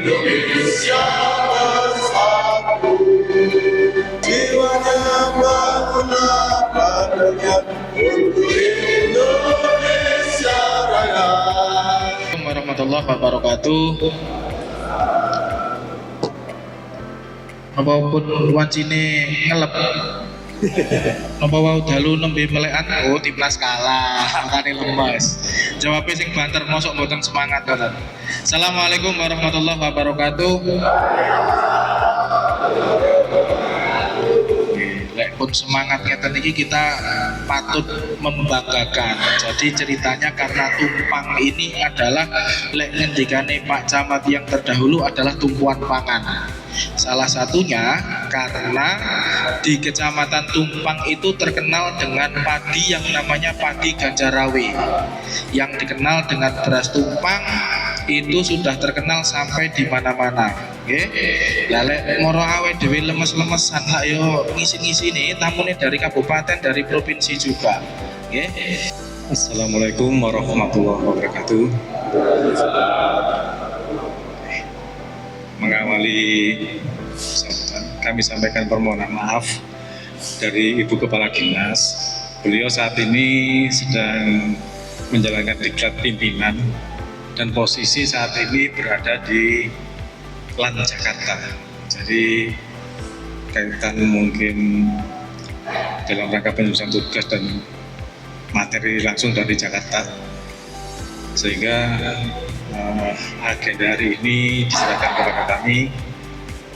Indonesia bersatu, jiwanya bangunlah kadernya untuk Indonesia Raya. Assalamualaikum warahmatullahi wabarakatuh. Apapun wancine ngelep. Napa wau dalu nembe melekan timnas kalah, makane lemes. Jawabe sing banter mosok mboten semangat ngoten. Assalamualaikum warahmatullahi wabarakatuh. Lek pun semangat ngeten iki kita patut membanggakan. Jadi ceritanya karena tumpang ini adalah lek ngendikane Pak Camat yang terdahulu adalah tumpuan pangan. Salah satunya karena di Kecamatan Tumpang itu terkenal dengan padi yang namanya padi Ganjarawe, yang dikenal dengan beras tumpang itu sudah terkenal sampai di mana-mana. Lek moro awe dhewe lemes-lemesan lah yo ngisi-ngisi nih tamune dari kabupaten, dari provinsi juga. Assalamualaikum warahmatullahi wabarakatuh. Mengawali kami sampaikan permohonan maaf dari Ibu Kepala Dinas. Beliau saat ini sedang menjalankan diklat pimpinan dan posisi saat ini berada di LAN Jakarta. Jadi kaitan mungkin dalam rangka penyusunan tugas dan materi langsung dari Jakarta, sehingga agenda hari ini diserahkan kepada kami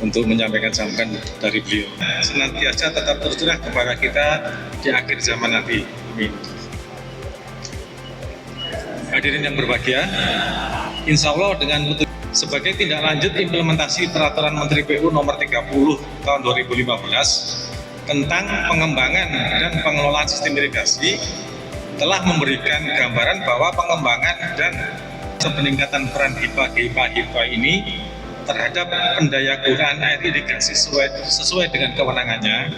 untuk menyampaikan sambutan dari beliau. Senantiasa tetap tercurah kepada kita di akhir zaman nanti. Amin. Hadirin yang berbahagia, insya Allah dengan sebagai tindak lanjut implementasi Peraturan Menteri PU Nomor 30 Tahun 2015 tentang pengembangan dan pengelolaan sistem irigasi, telah memberikan gambaran bahwa pengembangan dan peningkatan peran HIPA ini terhadap pendayagunaan air irigasi sesuai dengan kewenangannya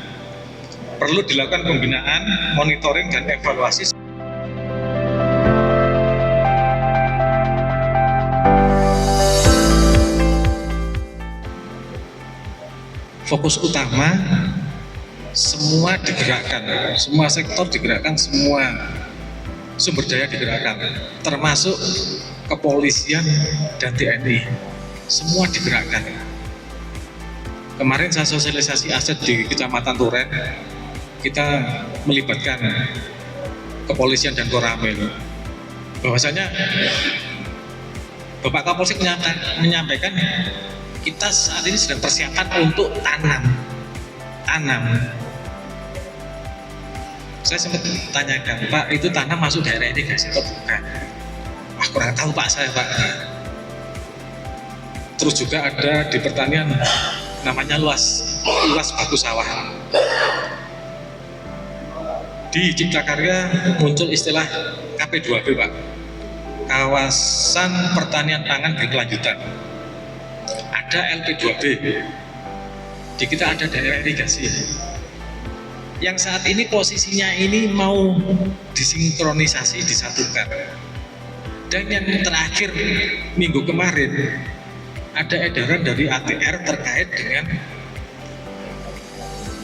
perlu dilakukan pembinaan, monitoring, dan evaluasi. Fokus utama semua digerakkan, semua sektor digerakkan, semua sumber daya digerakkan, termasuk kepolisian dan TNI, semua digerakkan. Kemarin saya sosialisasi aset di Kecamatan Turen, kita melibatkan kepolisian dan Koramil. Bahwasanya Bapak Kapolsek menyampaikan kita saat ini sedang persiapan untuk tanam. Saya sempat tanyakan, Pak, itu tanam masuk daerah irigasi atau bukan? Wah, kurang tahu Pak saya, Pak. Terus juga ada di pertanian namanya luas bagus sawah. Di Cipta Karya muncul istilah KP2B, Pak, kawasan pertanian pangan berkelanjutan. Ada LP2B, di kita ada daerah irigasi yang saat ini posisinya ini mau disinkronisasi, disatukan. Dan yang terakhir minggu kemarin ada edaran dari ATR terkait dengan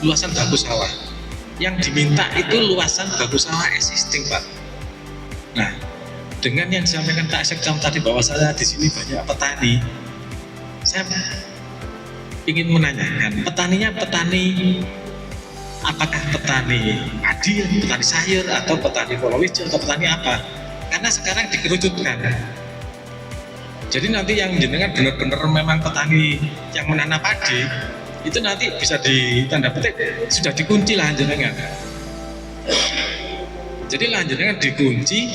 luasan bagus sawah. Yang diminta itu luasan bagus sawah existing, Pak. Nah, dengan yang disampaikan Pak Sekcam tadi bahwa saya di sini banyak petani, saya ingin menanyakan, petaninya petani apakah petani padi, petani sayur, atau petani palawija, atau petani apa? Karena sekarang dikerucutkan. Jadi nanti yang jenengan benar-benar memang petani yang menanam padi, itu nanti bisa ditanda petik sudah dikunci lahan jenengan. Jadi lahan jenengan dikunci,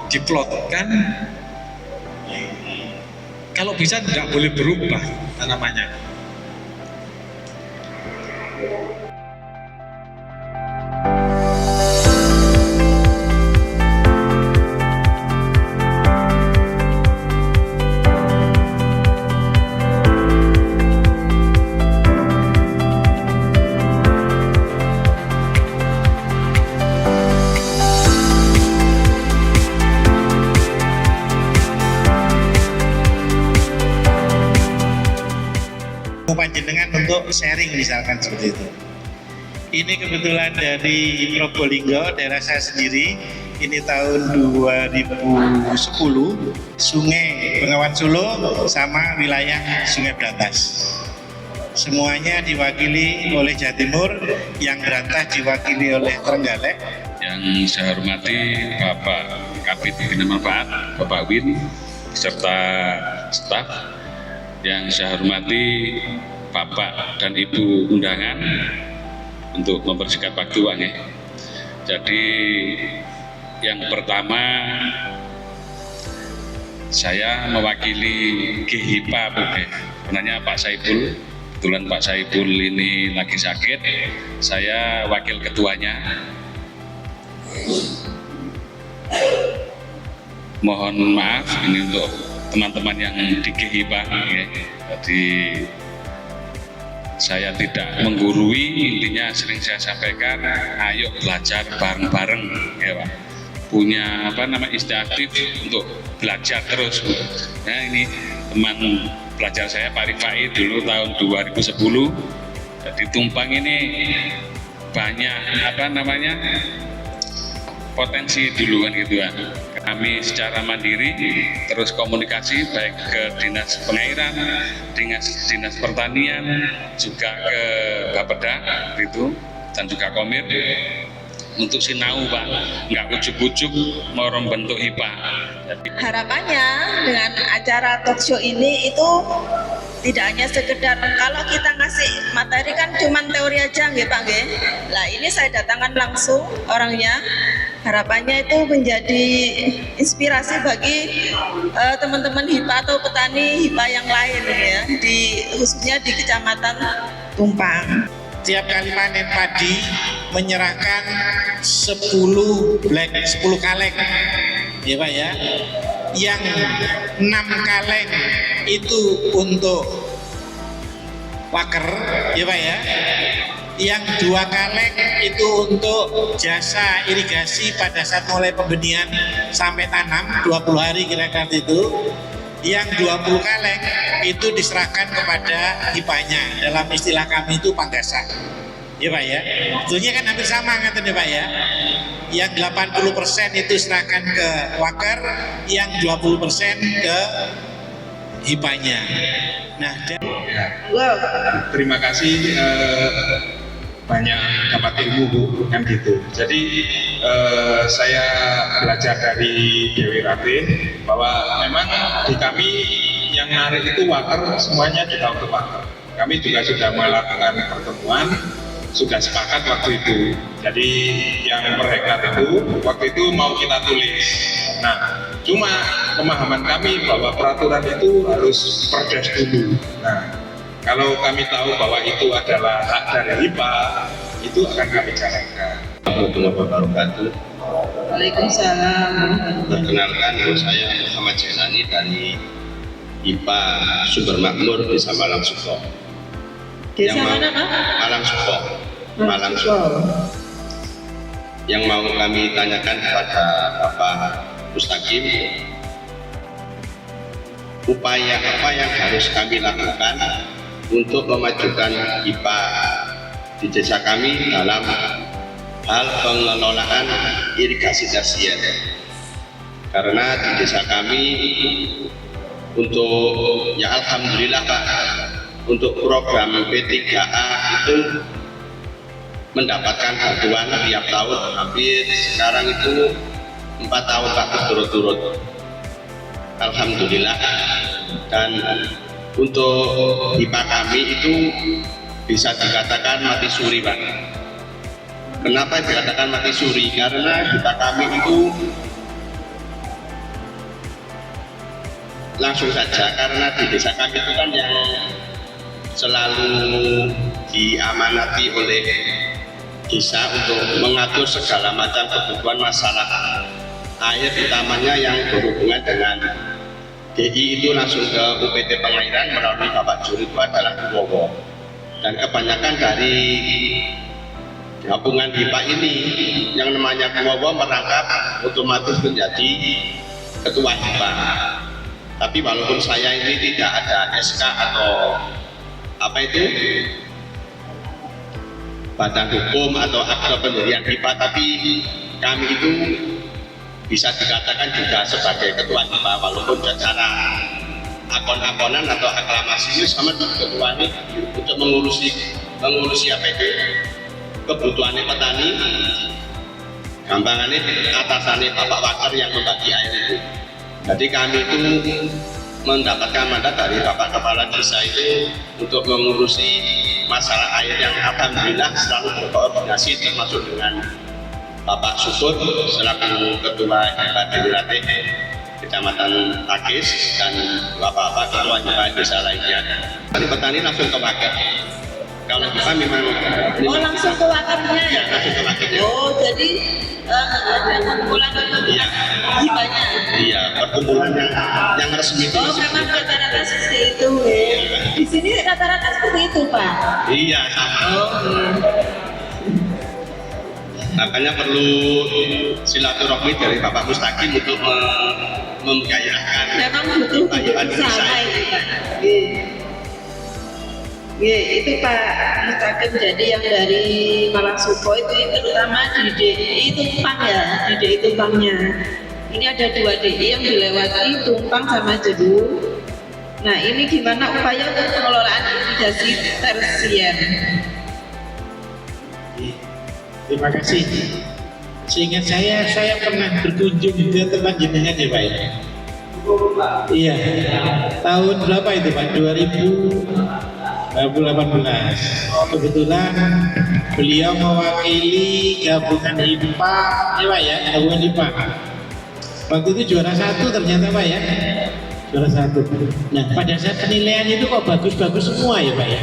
diplotkan. Kalau bisa tidak boleh berubah tanamannya. panjenengan untuk sharing misalkan seperti itu. Ini kebetulan dari Probolinggo, daerah saya sendiri. Ini tahun 2010, Sungai Bengawan Solo sama wilayah Sungai Berantas. Semuanya diwakili oleh Jawa Timur, yang Berantas diwakili oleh Trenggalek. Yang saya hormati Bapak Kabid Bina Manfaat, Bapak Win, serta staf. Yang saya hormati Bapak dan Ibu undangan untuk mempersingkat waktu, Bang. Jadi yang pertama, saya mewakili GHIPA, sebenarnya Pak Saiful. Kebetulan Pak Saiful ini lagi sakit, saya wakil ketuanya. Mohon maaf ini untuk teman-teman yang di GHIPA. Jadi saya tidak menggurui, intinya sering saya sampaikan, ayo belajar bareng-bareng, ya Pak. Punya istilah aktif untuk belajar terus. Nah, ini teman pelajar saya Pak Rifai dulu tahun 2010. Jadi Tumpang ini banyak potensi dulu kan gitu kan. Kami secara mandiri terus komunikasi baik ke Dinas Pengairan, Dinas Pertanian, juga ke Bapeda gitu, dan juga Komir untuk sinau Pak, nggak ujuk-ujuk mau bentuk HIPA. Harapannya dengan acara talk show ini itu tidak hanya sekedar kalau kita ngasih materi kan cuman teori aja nggih Pak nggih. Lah ini saya datangkan langsung orangnya. Harapannya itu menjadi inspirasi bagi teman-teman HIPA atau petani HIPA yang lain ya, khususnya di Kecamatan Tumpang. Tiap kali panen padi menyerahkan 10 kaleng, ya Pak ya. Yang 6 kaleng itu untuk waker, ya Pak ya. Yang 2 kaleng itu untuk jasa irigasi pada saat mulai pembenihan sampai tanam 20 hari kira-kira itu. Yang 20 kaleng itu diserahkan kepada HIPA-nya, dalam istilah kami itu panggasan, ya Pak ya. Tentunya kan hampir sama kan ya Pak ya. Yang 80% itu serahkan ke waker, yang 20% ke HIPA-nya. Nah, Terima kasih, banyak dapat ilmu Bu, kan gitu. Jadi saya belajar dari Dewi Ratih bahwa memang di kami yang narik itu waker, semuanya kita untuk waker. Kami juga sudah melakukan pertemuan, sudah sepakat waktu itu. Jadi yang per hektar itu waktu itu mau kita tulis. Nah, cuma pemahaman kami bahwa peraturan itu harus perdes dulu. Nah, kalau kami tahu bahwa itu adalah hak dari HIPA, itu akan kami jalankan. Warahmatullahi wabarakatuh. Waalaikumsalam. Perkenalkan, saya Muhammad Jailani dari IPA Sumber Makmur Desa Malang Suko. Desa mana Pak? Malang Suko. Malang Suko. Yang mau kami tanyakan kepada Bapak Mustaqim, upaya apa yang harus kami lakukan untuk memajukan IPA di desa kami dalam hal pengelolaan irigasi tersier. Karena di desa kami untuk alhamdulillah Pak, untuk program P3A itu mendapatkan bantuan tiap tahun, hampir sekarang itu 4 tahun Pak berturut-turut, alhamdulillah. Dan untuk HIPA kami itu bisa dikatakan mati suri Pak. Kenapa dikatakan mati suri? Karena HIPA kami itu langsung saja, karena di desa kami itu kan yang selalu diamanati oleh desa untuk mengatur segala macam kebutuhan masalah air, utamanya yang berhubungan dengan DI itu langsung ke UPT Pengairan melalui Bapak Juri itu adalah Kuwowo. Dan kebanyakan dari gabungan HIPA ini yang namanya Kuwowo merangkap otomatis menjadi ketua HIPA. Tapi walaupun saya ini tidak ada SK atau apa itu badan hukum atau akte pendirian HIPA, tapi kami itu bisa dikatakan juga sebagai ketua HIPA, walaupun secara akon-akonan atau aklamasi sama ketua ini untuk mengurusi apa itu kebutuhannya petani, gampangannya atasannya Bapak Wakar yang membagi air itu. Jadi kami itu mendapatkan mandat dari Bapak Kepala Desa itu untuk mengurusi masalah air yang alhamdulillah selalu berkoordinasi, termasuk dengan Bapak Sukur selaku Ketua HIPA Deliratih Kecamatan Pakis dan Bapak-Bapak Ketua HIPA desa lainnya. Dari petani langsung ke Wakar. Kalau kita memang langsung ke wakarnya ya? Langsung ke wakarnya. Oh, jadi ada kumpulan HIPA-nya? Iya, perkumpulan yang resmi itu. Oh, memang rata-rata seperti itu. Di sini rata-rata seperti itu, Pak? Iya, sama. Oh, makanya perlu silaturahmi dari Bapak Mustaqim untuk memgairahkan. memang butuh bersama itu, Pak. Itu Pak Mustaqim, jadi yang dari Malang Suko itu terutama di DI Tumpang ya, di DI Tumpangnya. Ini ada 2 DI yang dilewati, Tumpang sama Jebu. Nah, ini gimana upaya untuk pengelolaan irigasi tersier? Terima kasih. Seingat saya pernah berkunjung ke tempat jenengan ya Pak ya? Iya. Tahun berapa itu Pak? 2018. Kebetulan beliau mewakili gabungan HIPA, ya Pak ya, gabungan HIPA. Waktu itu juara 1 ternyata Pak ya. Juara 1. Nah, pada saat penilaian itu kok bagus-bagus semua ya Pak ya?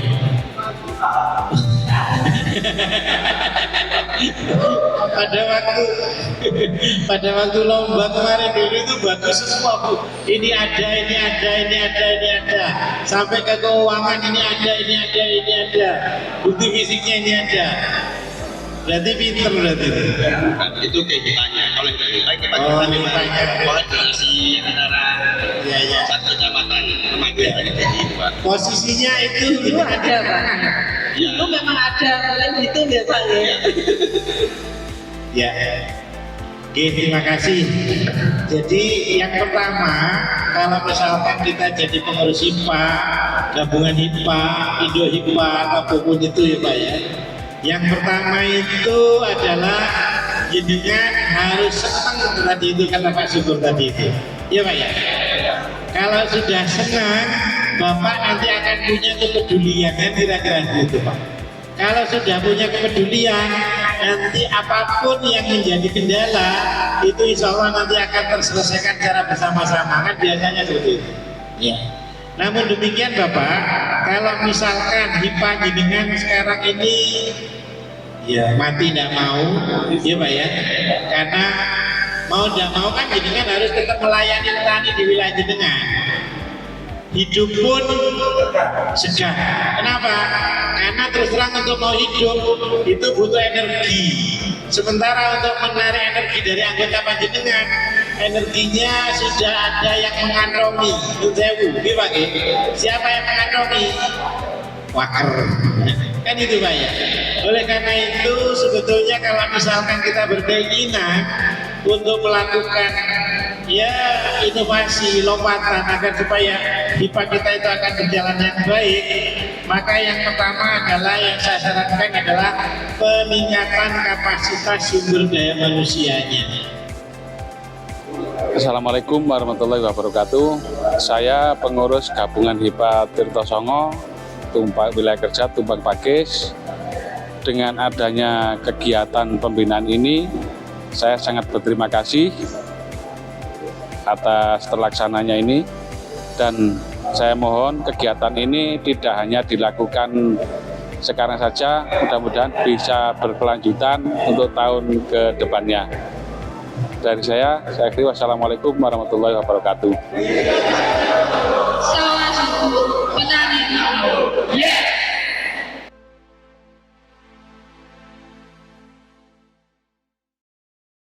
pada waktu lomba kemarin dulu itu bagus semua Bu. Ini ada, sampai ke keuangan ini ada, bukti fisiknya ini ada. Berarti pinter berarti itu. Itu kehidupannya. Kalau yang kehidupan kita memang koordinasi antara satu kecamatan memanggil itu Pak. Posisinya itu ada Pak. Ya. Itu memang ada, kalian itu ya Pak ya. Ya. Oke, terima kasih. Jadi yang pertama, kalau misalkan kita jadi pengurus HIPA, gabungan HIPA, Indo HIPA, apapun itu ya Pak ya. Yang pertama itu adalah jenengan harus senang tadi itu kata Pak Syukur tadi itu. Iya Pak ya. Kalau sudah senang, Bapak nanti akan punya kepedulian, kan kira-kira gitu Pak. Kalau sudah punya kepedulian, nanti apapun yang menjadi kendala itu insya Allah nanti akan terselesaikan secara bersama-sama, kan biasanya seperti itu. Ya. Namun demikian Bapak, kalau misalkan HIPA jenengan sekarang ini ya mati tidak mau, ya Pak ya, karena mau tidak mau kan jenengan harus tetap melayani petani di wilayah jenengan. Hidup pun segar. Kenapa? Karena terus terang untuk mau hidup itu butuh energi. Sementara untuk menarik energi dari anggota panjenengan, energinya sudah ada yang mengantongi. Siapa yang mengantongi? Wakar. Kan itu Pak ya. Oleh karena itu sebetulnya kalau misalkan kita berkeinginan untuk melakukan inovasi, lompatan agar supaya HIPA kita itu akan berjalan dengan baik, maka yang pertama adalah yang saya sarankan adalah peningkatan kapasitas sumber daya manusianya. Assalamualaikum warahmatullahi wabarakatuh. Saya pengurus gabungan HIPA Tirtosongo, wilayah kerja Tumpang Pakis. Dengan adanya kegiatan pembinaan ini, saya sangat berterima kasih atas terlaksananya ini, dan saya mohon kegiatan ini tidak hanya dilakukan sekarang saja, mudah-mudahan bisa berkelanjutan untuk tahun ke depannya. Dari saya akhiri, wassalamualaikum warahmatullahi wabarakatuh. Salam.